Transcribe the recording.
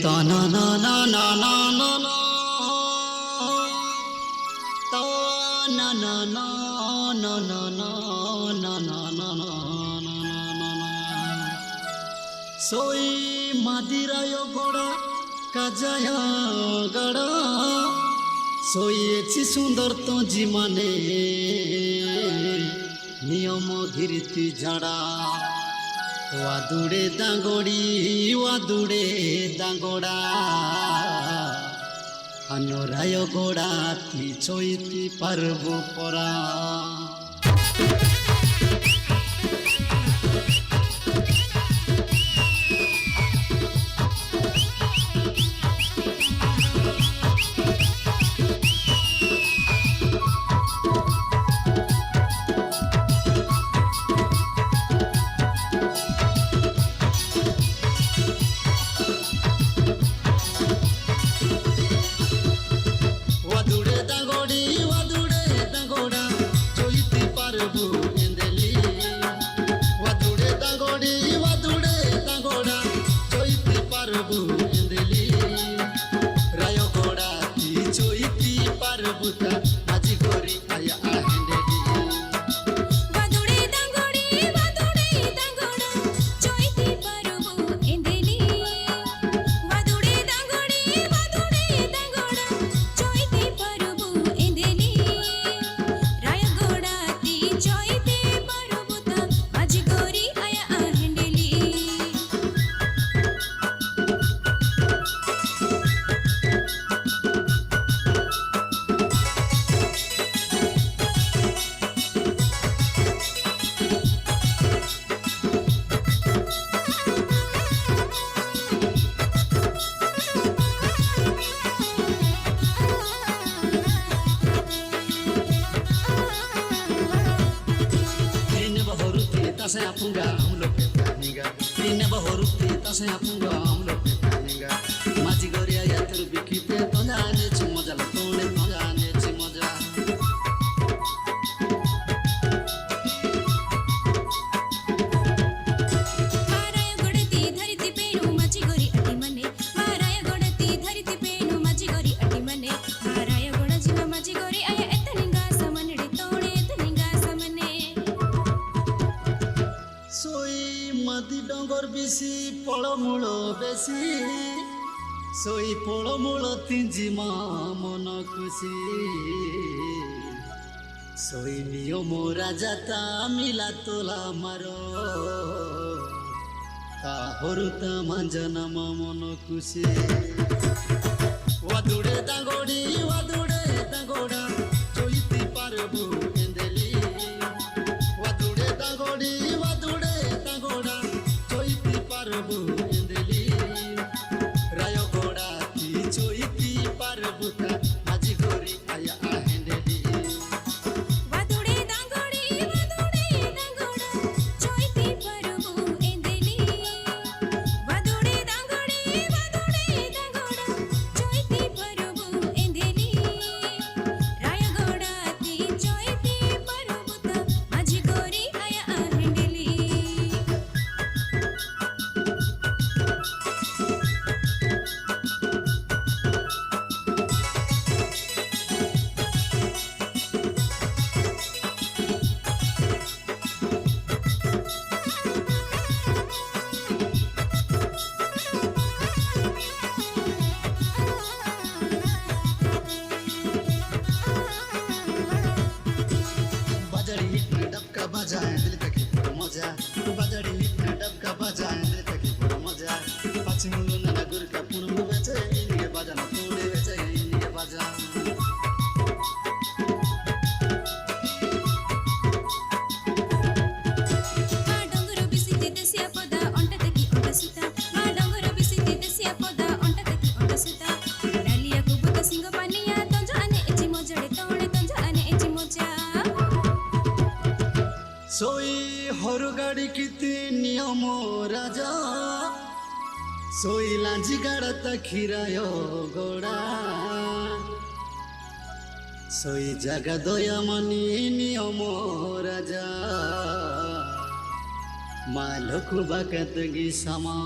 ta na na na na na na na ta na na na na na na na na na na soy madirayo goda kajaya gada soyechi sundar to jimane niyam dhirti jada wadude dangoda anorayo goda ti choiti parbo pora tase apunga amlo petaniga ine bahoruti tase apunga amlo petaniga maji goria yatur bikite tonane chimoja tone tonane chimoja माराय गोडती धरती पेनु माजी गोरी अटी मने माराय गोडती धरती पेनु माजी गोरी अटी मने माराय गोड जीवा माजी गोरी आया एतनिंगा समनडी तोणे एतनिंगा समने soy madi dongor bisi polomulo besi soy polomulo tinjima mono kusi soy niyomo raja ta mila tola maro ta horuta manjana mono kusi wadude dangoda choiti parbu endeli wadude dangoda choiti parbu endeli rayo goda ti choiti parbu ta maji gori aya ahendeli वादुडे दांगोडी दांगोडा चोईती परबु एंदेली वादुडे दांगोडी दांगोडा चोईती परबु एंदेली रायगोडा ती चोईती परबु त माझी गोरी आया आहेंडेली bajari hitne dabka bajaye dil taki puro moja bajari hitne dabka bajaye dil taki puro moja pachimulu nana gurka punu beche inge bajana tode beche inge bajana మా డొంగురు బిసితి దసియ పద ఒంటతకి ఒంటసుత మా డొంగురు బిసితి దసియ పద ఒంటతకి ఒంటసుత डालिया को बुत सिंग पानिया तंज आने एची मोजड़े तोणे तंज आने एची मोजा soy horu gadi kiti niyomo raja soy lanji garata khirayo goda soy jaga doya mani niyomo raja Maluk bakat gi sama